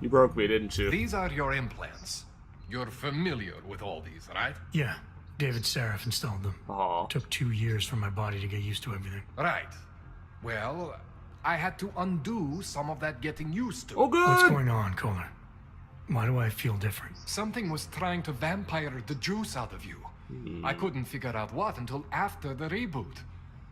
you broke me, didn't you? These are your implants. You're familiar with all these, right? Yeah, David Seraph installed them. Aw. Took 2 years for my body to get used to everything. Right. Well, I had to undo some of that getting used to. Oh, good. What's going on, Kohler? Why do I feel different? Something was trying to vampire the juice out of you. I couldn't figure out what until after the reboot.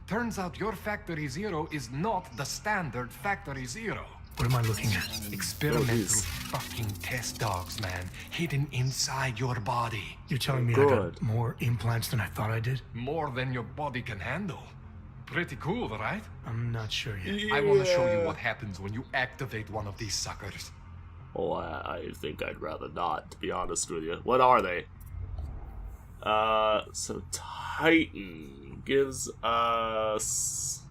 Turns out your Factory Zero is not the standard Factory Zero. What am I looking at? Experimental geez. fucking test dogs, man. Hidden inside your body. You're telling me I Good. got more implants than I thought I did? More than your body can handle. Pretty cool, right? I'm not sure yet. I want to show you what happens when you activate one of these suckers. Oh, I think I'd rather not, to be honest with you. What are they? So Titan gives us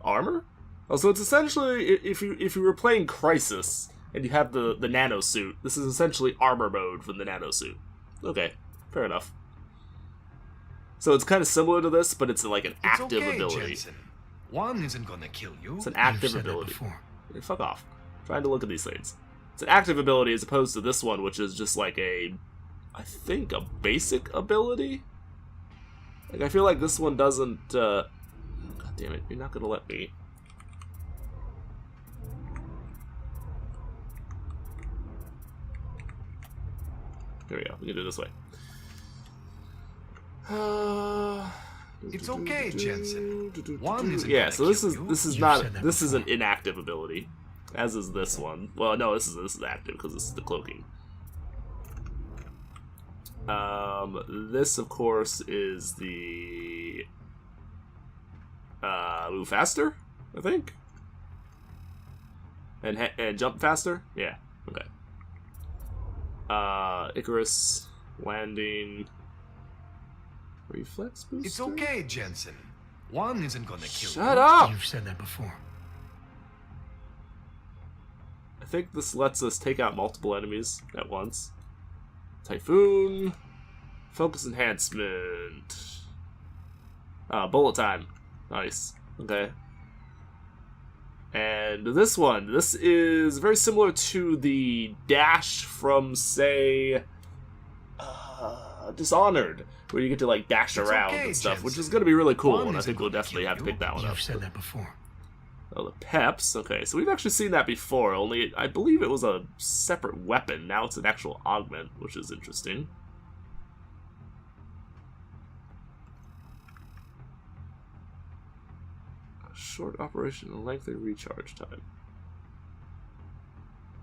armor? Oh, so it's essentially, if you were playing Crisis and you have the nano suit, this is essentially armor mode from the nano suit. Okay, fair enough. So it's kind of similar to this, but it's like an active okay, ability. Jensen. One isn't gonna kill you. It's an You've active said that ability. before. Yeah, fuck off. Trying to look at these things. It's an active ability as opposed to this one, which is just like I think a basic ability? Like, I feel like this one doesn't, God damn it, you're not gonna let me. There we go, we can do it this way. It's okay, Jensen. One isn't Yeah, gonna so this kill is you. this is You've not said that this is an before. inactive ability, as is this one. Well, no, this is active because this is the cloaking. This of course is the move faster, I think, and jump faster. Yeah, okay. Icarus landing. Reflex booster? It's okay, Jensen. One isn't gonna kill you. Shut up! You've said that before. I think this lets us take out multiple enemies at once. Typhoon. Focus enhancement. Bullet time. Nice. Okay. And this one. This is very similar to the dash from, say, Dishonored, where you get to like dash around and stuff, which is going to be really cool, and I think we'll definitely have to pick that one up. You've said that before. Oh, the peps. Okay, so we've actually seen that before, only I believe it was a separate weapon. Now it's an actual augment, which is interesting. Short operation and lengthy recharge time.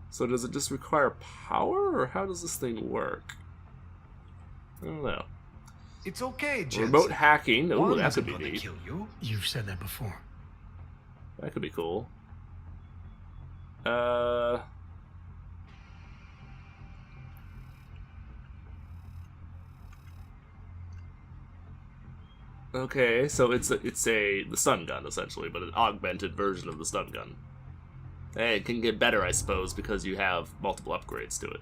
So does it just require power, or how does this thing work? I don't know. It's okay, Jensen. Remote hacking. Ooh, One that isn't could be gonna neat. kill you. You've said that before. That could be cool. Okay, so it's the stun gun essentially, but an augmented version of the stun gun. Hey, it can get better, I suppose, because you have multiple upgrades to it.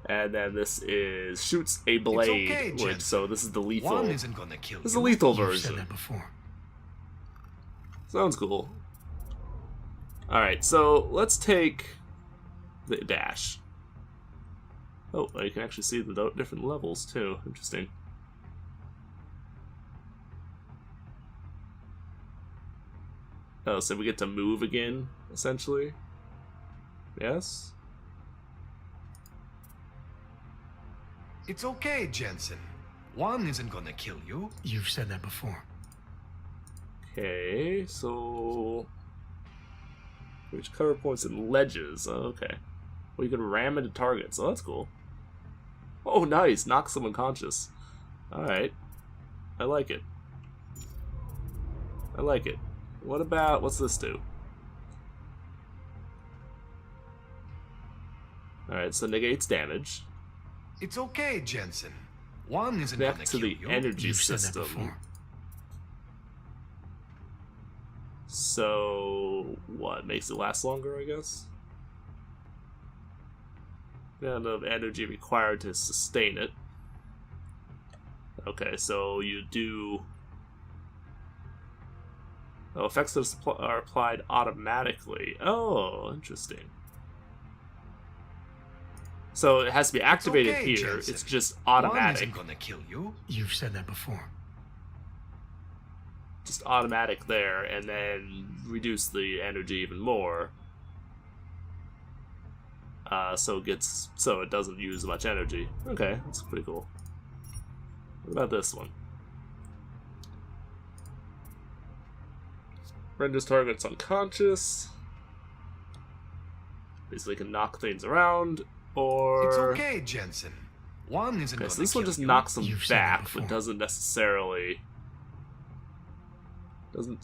And then this is shoots a blade, okay, which, so this is the lethal. One isn't gonna kill This is you. a lethal You've version. said that before. Sounds cool. Alright, so let's take the dash. Oh, you can actually see the different levels too. Interesting. Oh, so we get to move again, essentially? Yes? It's okay, Jensen. One isn't gonna kill you. You've said that before. Okay, so... Reach cover points and ledges. Oh, okay. Well, you can ram into targets. Oh, that's cool. Oh, nice. Knock someone unconscious. Alright. I like it. I like it. What about... What's this do? Alright, so negates damage. It's okay, Jensen. One isn't Back gonna to kill the you. energy You've said that system. before. So, what? Makes it last longer, I guess? The amount of energy required to sustain it. Okay, so you do... Oh, effects are applied automatically. Oh, interesting. So it has to be activated okay, here. Jensen. It's just One automatic. isn't gonna kill you. You've said that before. Just automatic there, and then reduce the energy even more. So it doesn't use much energy. Okay, that's pretty cool. What about this one? Renders targets unconscious. Basically can knock things around, or... It's okay, Jensen. One isn't Okay, gonna so this kill one just you. knocks them You've said that back, before. but doesn't necessarily... doesn't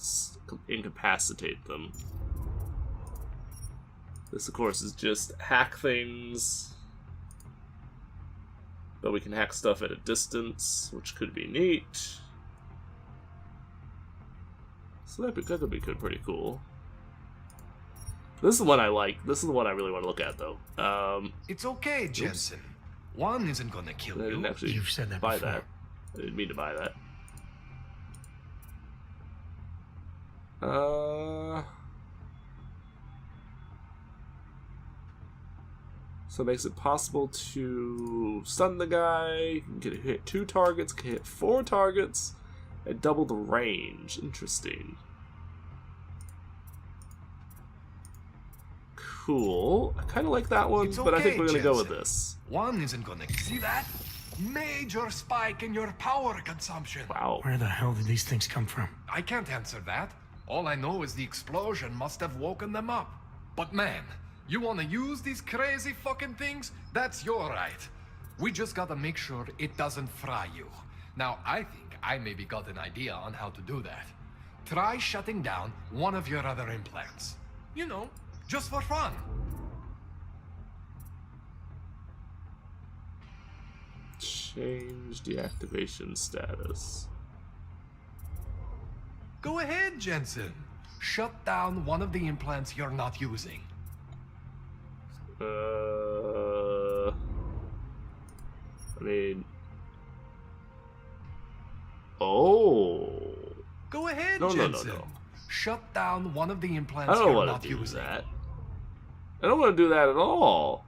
incapacitate them. This, of course, is just hack things. But we can hack stuff at a distance, which could be neat. So that could be pretty cool. This is the one I like. This is the one I really want to look at, though. It's okay, Jensen. One isn't gonna kill I you. didn't actually You've said that buy before. that. I didn't mean to buy that. So it makes it possible to stun the guy. You can hit 2 targets, can hit 4 targets, and double the range. Interesting. Cool. I kind of like that one, It's but I think okay, we're going to go with Jensen. this. One isn't gonna see that. Major spike in your power consumption. Wow. Where the hell did these things come from? I can't answer that. All I know is the explosion must have woken them up. But man, you wanna use these crazy fucking things? That's your right. We just gotta make sure it doesn't fry you. Now, I think I maybe got an idea on how to do that. Try shutting down one of your other implants. You know, just for fun. Change deactivation status. Go ahead, Jensen. Shut down one of the implants you're not using. I mean... Oh... Go ahead, No, no, no, Jensen. no. Shut down one of the I implants don't you're want not to do using. that. I don't want to do that at all.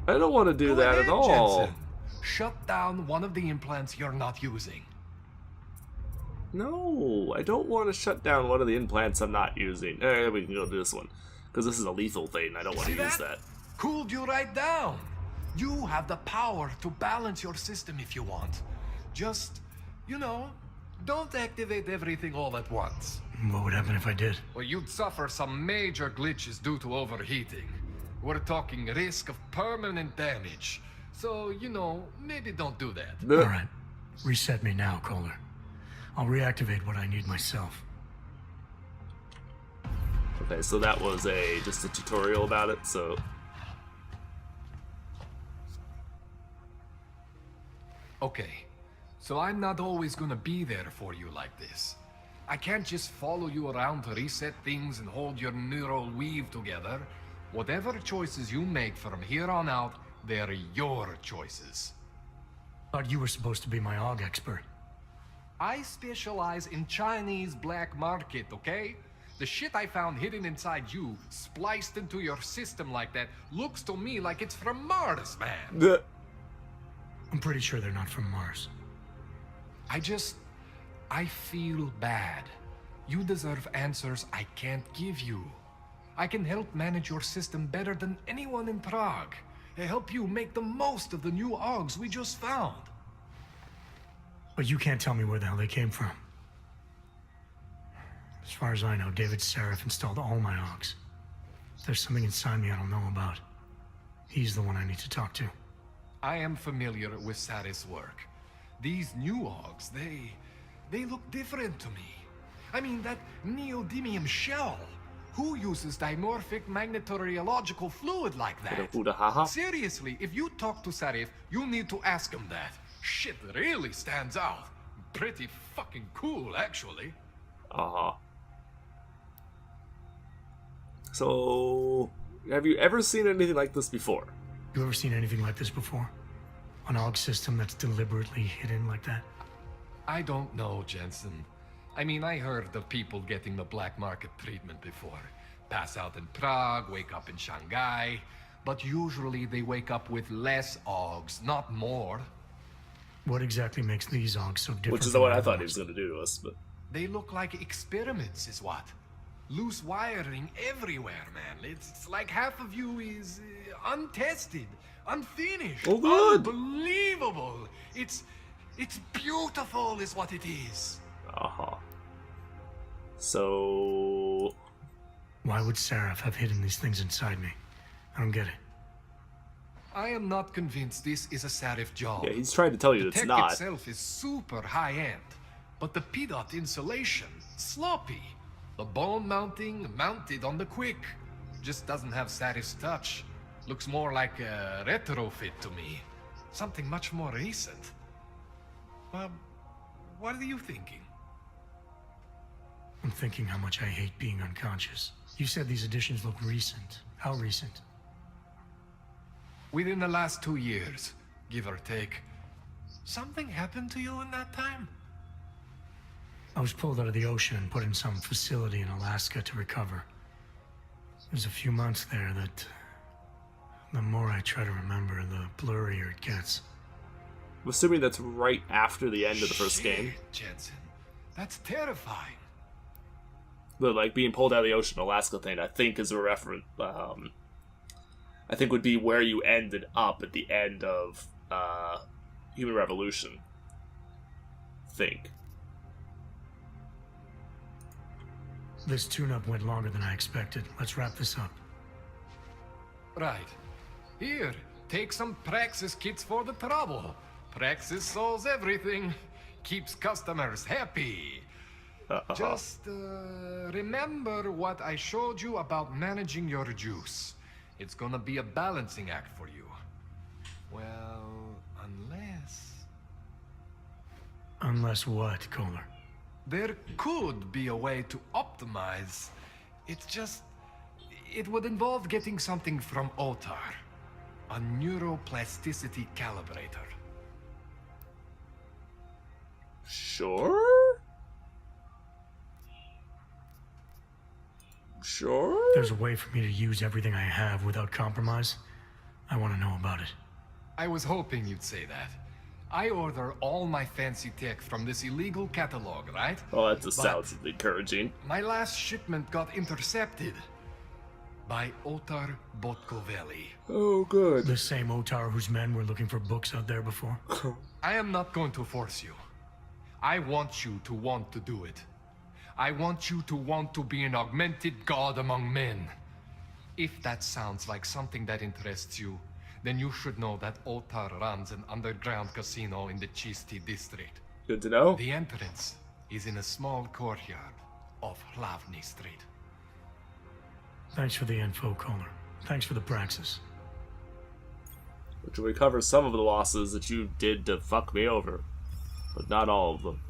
I don't want to do Go that ahead, at all. Jensen. Shut down one of the implants you're not using. No, I don't want to shut down one of the implants I'm not using. We can go do this one. Because this is a lethal thing. I don't want to See use that. Cooled you right down. You have the power to balance your system if you want. Just, you know, don't activate everything all at once. What would happen if I did? Or you'd suffer some major glitches due to overheating. We're talking risk of permanent damage. So, you know, maybe don't do that. All right. Reset me now, Kohler. I'll reactivate what I need myself. Okay, so that was just a tutorial about it, so... Okay, so I'm not always gonna be there for you like this. I can't just follow you around to reset things and hold your neural weave together. Whatever choices you make from here on out, they're your choices. Thought you were supposed to be my Aug expert. I specialize in Chinese black market, okay? The shit I found hidden inside you, spliced into your system like that, looks to me like it's from Mars, man. I'm pretty sure they're not from Mars. I feel bad. You deserve answers I can't give you. I can help manage your system better than anyone in Prague. I help you make the most of the new Augs we just found. But you can't tell me where the hell they came from. As far as I know, David Seraph installed all my Augs. There's something inside me I don't know about. He's the one I need to talk to. I am familiar with Sarah's work. These new Augs, they look different to me. I mean, that neodymium shell. Who uses dimorphic magnetorheological fluid like that? Seriously, if you talk to Sarif, you need to ask him that. Shit really stands out. Pretty fucking cool, actually. Uh-huh. So, have you ever seen anything like this before? You ever seen anything like this before? An Aug system that's deliberately hidden like that? I don't know, Jensen. I mean, I heard of people getting the black market treatment before. Pass out in Prague, wake up in Shanghai. But usually they wake up with less Augs, not more. What exactly makes these Augs so different? Which is what I thought he was going to do to us, but... They look like experiments, is what. Loose wiring everywhere, man. It's like half of you is untested, unfinished. Oh, good. Unbelievable. It's beautiful, is what it is. Uh-huh. So... Why would Seraph have hidden these things inside me? I don't get it. I am not convinced this is a Sarif job. Yeah, he's trying to tell you The it's tech not. itself is super high-end, but the PDOT insulation, sloppy. The bone mounting, mounted on the quick. Just doesn't have Sarif's touch. Looks more like a retrofit to me. Something much more recent. Well, what are you thinking? I'm thinking how much I hate being unconscious. You said these additions look recent. How recent? Within the last 2 years, give or take. Something happened to you in that time? I was pulled out of the ocean and put in some facility in Alaska to recover. There's a few months there that... the more I try to remember, the blurrier it gets. I'm assuming that's right after the end of the first game. Jensen, that's terrifying. The, like, being pulled out of the ocean, Alaska thing, I think is a reference, I think would be where you ended up at the end of, Human Revolution. Think. This tune-up went longer than I expected. Let's wrap this up. Right. Here, take some Praxis kits for the trouble. Praxis solves everything. Keeps customers happy. Just, remember what I showed you about managing your juice. It's gonna be a balancing act for you. Well, unless... Unless what, Kohler? There could be a way to optimize. It's just... It would involve getting something from Otar. A neuroplasticity calibrator. Sure? Sure? There's a way for me to use everything I have without compromise. I want to know about it. I was hoping you'd say that. I order all my fancy tech from this illegal catalog, right? Oh, that just But sounds encouraging. my last shipment got intercepted by Otar Botkoveli. Oh, good. The same Otar whose men were looking for books out there before. I am not going to force you. I want you to want to do it. I want you to want to be an augmented god among men. If that sounds like something that interests you, then you should know that Otar runs an underground casino in the Chisti district. Good to know. The entrance is in a small courtyard off Hlavny Street. Thanks for the info, Kohler. Thanks for the praxis. Which will recover some of the losses that you did to fuck me over. But not all of them.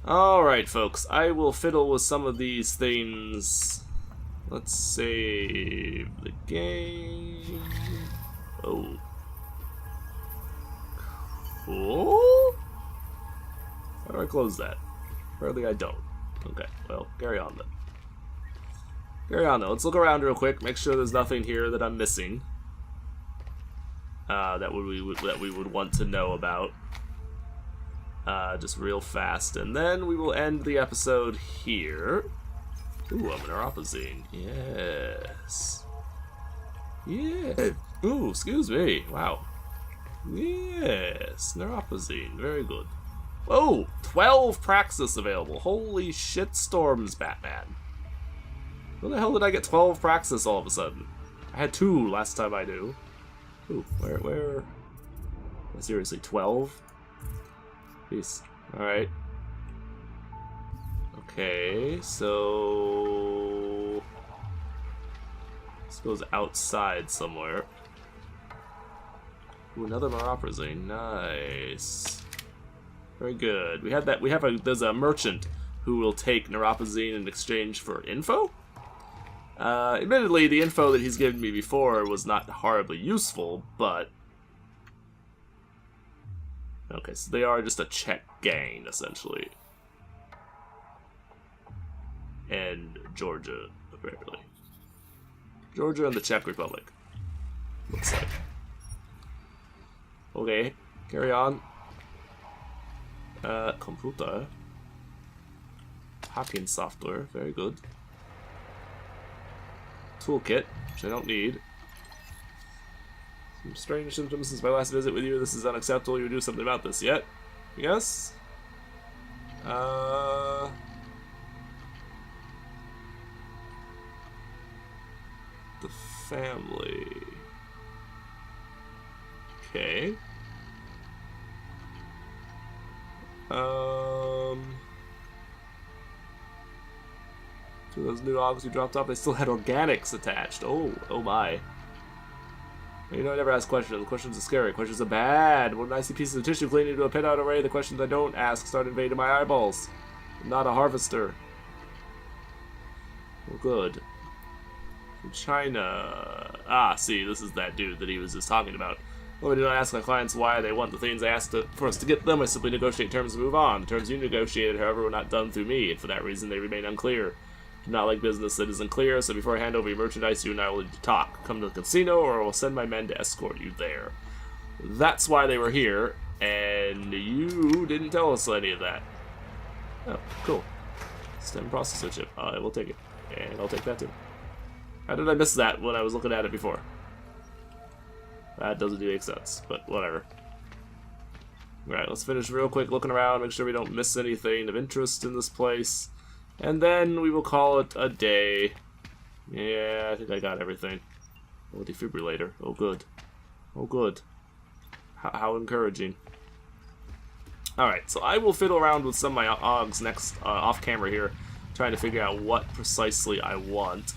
Alright, folks. I will fiddle with some of these things. Let's save the game. Oh. Cool? How do I close that? Apparently I don't. Okay, well, carry on then. Carry on though. Let's look around real quick, make sure there's nothing here that I'm missing. That we would want to know about. Just real fast. And then we will end the episode here. Ooh, I'm an neuropazine. Yes. Yeah. Ooh, excuse me. Wow. Yes. Neuropazine. Very good. Oh, 12 Praxis available. Holy shitstorms, Batman. Where the hell did I get 12 Praxis all of a sudden? I had 2 last time I knew. Ooh, where? Seriously, 12? Peace. Alright. Okay, so... I suppose outside somewhere. Ooh, another Neuroprazine. Nice. Very good. There's a merchant who will take Neuropazine in exchange for info? Admittedly, the info that he's given me before was not horribly useful, but... Okay, so they are just a Czech gang, essentially. And Georgia, apparently. Georgia and the Czech Republic. Looks like. Okay, carry on. Computer. Hacking software, very good. Toolkit, which I don't need. Some strange symptoms since my last visit with you. This is unacceptable. You do something about this yet? Yes? The family. Okay. So those new Augs you dropped off, they still had organics attached. Oh my. You know, I never ask questions. Questions are scary. Questions are bad. When I see pieces of tissue clean into a pin-out array, the questions I don't ask start invading my eyeballs. I'm not a harvester. Well, good. From China. Ah, see, this is that dude that he was just talking about. Well, I do not ask my clients why they want the things I asked for us to get them. I simply negotiate terms and move on. The terms you negotiated, however, were not done through me, and for that reason they remain unclear. I do not like business that isn't clear, so before I hand over your merchandise, you and I will need to talk. Come to the casino, or I will send my men to escort you there. That's why they were here, and you didn't tell us any of that. Oh, cool. STEM processor chip. I will take it. And I'll take that too. How did I miss that when I was looking at it before? That doesn't make sense, but whatever. Alright, let's finish real quick looking around, make sure we don't miss anything of interest in this place. And then we will call it a day. Yeah, I think I got everything. Oh, defibrillator. Oh, good. Oh, good. How encouraging. Alright, so I will fiddle around with some of my Augs next off-camera here, trying to figure out what precisely I want.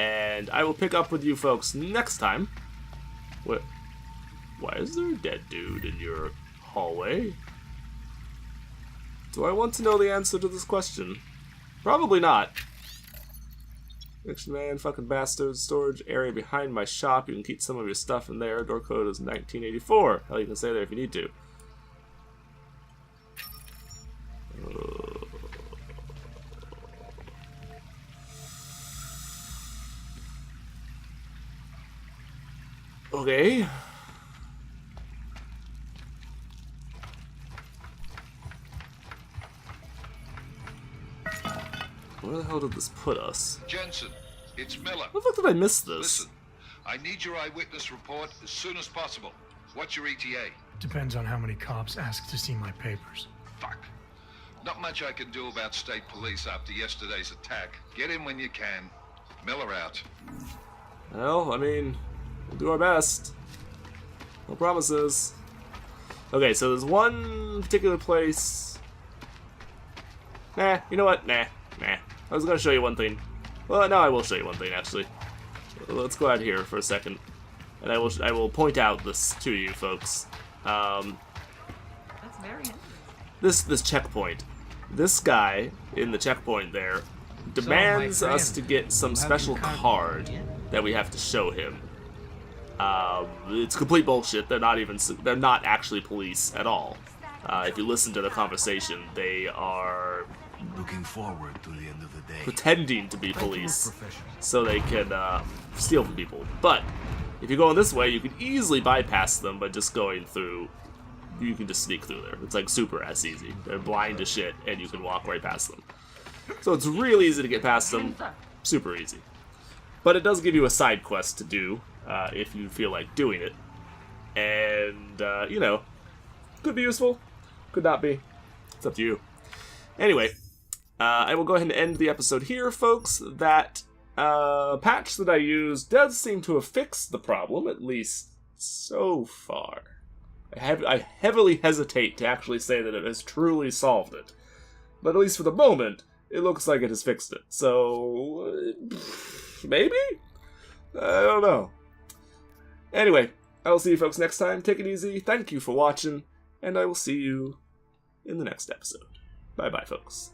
And I will pick up with you folks next time. What? Why is there a dead dude in your hallway? Do I want to know the answer to this question? Probably not. Action man, fucking bastard. Storage area behind my shop. You can keep some of your stuff in there. Door code is 1984. Hell, you can stay there if you need to. Okay. Where the hell did this put us? Jensen, it's Miller. How the fuck did I miss this? Listen, I need your eyewitness report as soon as possible. What's your ETA? Depends on how many cops ask to see my papers. Fuck. Not much I can do about state police after yesterday's attack. Get in when you can. Miller out. Well, I mean, we'll do our best. No promises. Okay, so there's one particular place. Nah, you know what? Nah. I was gonna show you one thing. Well, no, I will show you one thing actually. Let's go out here for a second, and I will point out this to you folks. That's very interesting. This checkpoint. This guy in the checkpoint there demands us to get some special card that we have to show him. It's complete bullshit. They're not actually police at all. If you listen to the conversation, they are Looking forward to the end of the day. pretending to be police so they can steal from people. But if you're going this way, you can easily bypass them by just going through. You can just sneak through there. It's like super ass easy. They're blind as shit, and you can walk right past them. So it's real easy to get past them. Super easy. But it does give you a side quest to do if you feel like doing it. And, you know, could be useful, could not be. It's up to you. Anyway, I will go ahead and end the episode here, folks. That patch that I used does seem to have fixed the problem, at least so far. I heavily hesitate to actually say that it has truly solved it. But at least for the moment, it looks like it has fixed it. So, maybe? I don't know. Anyway, I will see you folks next time. Take it easy. Thank you for watching, and I will see you in the next episode. Bye-bye, folks.